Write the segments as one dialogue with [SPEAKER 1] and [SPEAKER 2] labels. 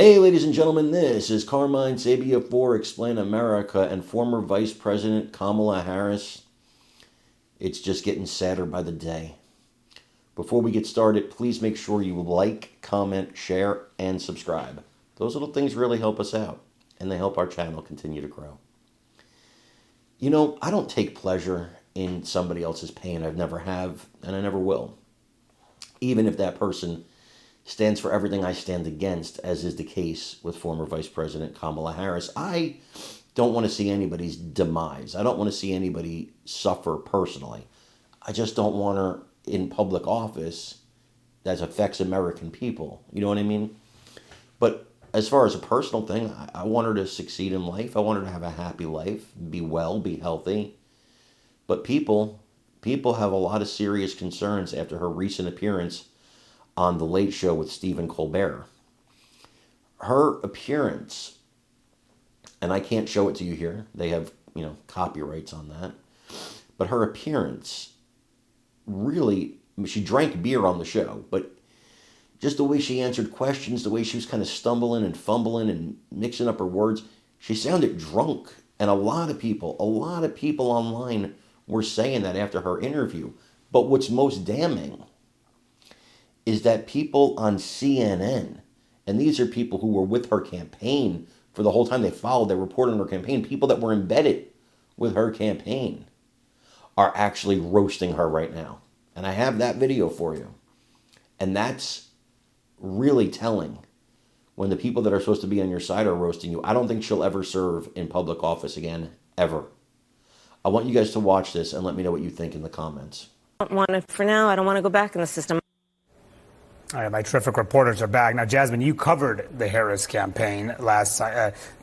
[SPEAKER 1] Hey, ladies and gentlemen, this is Carmine Sabia for Explain America and former Vice President Kamala Harris. It's just getting sadder by the day. Before we get started, please make sure you like, comment, share, and subscribe. Those little things really help us out, and they help our channel continue to grow. You know, I don't take pleasure in somebody else's pain. I've never have, and I never will. Even if that person stands for everything I stand against, as is the case with former Vice President Kamala Harris. I don't want to see anybody's demise. I don't want to see anybody suffer personally. I just don't want her in public office that affects American people. You know what I mean? But as far as a personal thing, I want her to succeed in life. I want her to have a happy life, be well, be healthy. But people have a lot of serious concerns after her recent appearance on The Late Show with Stephen Colbert. Her appearance, and I can't show it to you here, they have, copyrights on that, but her appearance really, she drank beer on the show, but just the way she answered questions, the way she was kind of stumbling and fumbling and mixing up her words, she sounded drunk. And a lot of people online were saying that after her interview. But what's most damning is that people on CNN, and these are people who were with her campaign for the whole time they reported on her campaign, people that were embedded with her campaign, are actually roasting her right now. And I have that video for you. And that's really telling when the people that are supposed to be on your side are roasting you. I don't think she'll ever serve in public office again, ever. I want you guys to watch this and let me know what you think in the comments.
[SPEAKER 2] For now, I don't want to go back in the system.
[SPEAKER 3] All right, my terrific reporters are back. Now, Jasmine, you covered the Harris campaign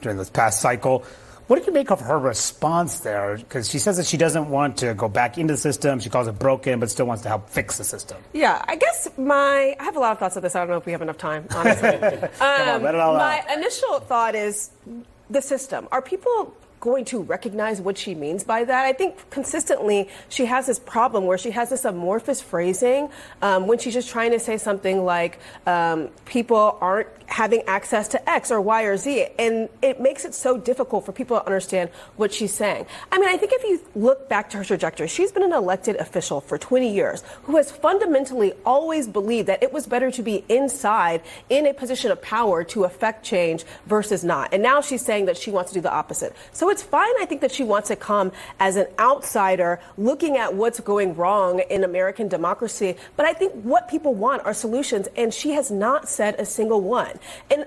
[SPEAKER 3] during this past cycle. What did you make of her response there? Because she says that she doesn't want to go back into the system. She calls it broken, but still wants to help fix the system.
[SPEAKER 4] Yeah, I guess I have a lot of thoughts on this. I don't know if we have enough time, honestly.
[SPEAKER 3] Come on, let it all out.
[SPEAKER 4] My initial thought is the system. Are people going to recognize what she means by that? I think consistently she has this problem where she has this amorphous phrasing when she's just trying to say something like people aren't having access to X or Y or Z. And it makes it so difficult for people to understand what she's saying. I mean, I think if you look back to her trajectory, she's been an elected official for 20 years who has fundamentally always believed that it was better to be inside in a position of power to affect change versus not. And now she's saying that she wants to do the opposite. So it's fine, I think, that she wants to come as an outsider looking at what's going wrong in American democracy. But I think what people want are solutions, and she has not said a single one. And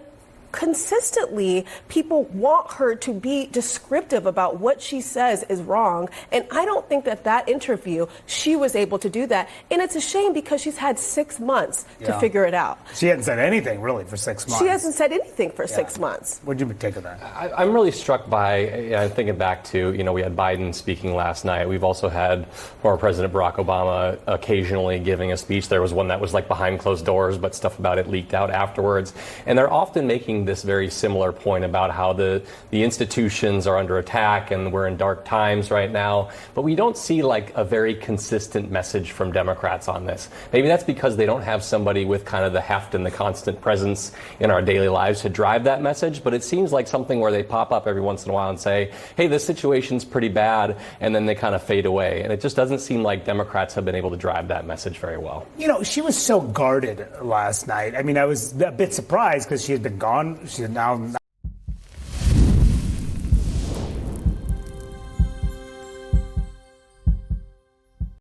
[SPEAKER 4] consistently, people want her to be descriptive about what she says is wrong. And I don't think that interview, she was able to do that. And it's a shame because she's had 6 months to figure it out.
[SPEAKER 3] She hadn't said anything, really, for 6 months.
[SPEAKER 4] She hasn't said anything for 6 months.
[SPEAKER 3] What did you take of that?
[SPEAKER 5] I'm really struck by, thinking back to, we had Biden speaking last night. We've also had former President Barack Obama occasionally giving a speech. There was one that was like behind closed doors, but stuff about it leaked out afterwards. And they're often making this very similar point about how the institutions are under attack and we're in dark times right now. But we don't see like a very consistent message from Democrats on this. Maybe that's because they don't have somebody with kind of the heft and the constant presence in our daily lives to drive that message. But it seems like something where they pop up every once in a while and say, hey, this situation's pretty bad, and then they kind of fade away. And it just doesn't seem like Democrats have been able to drive that message very well.
[SPEAKER 3] She was so guarded last night. I mean, I was a bit surprised because she had been gone. She's now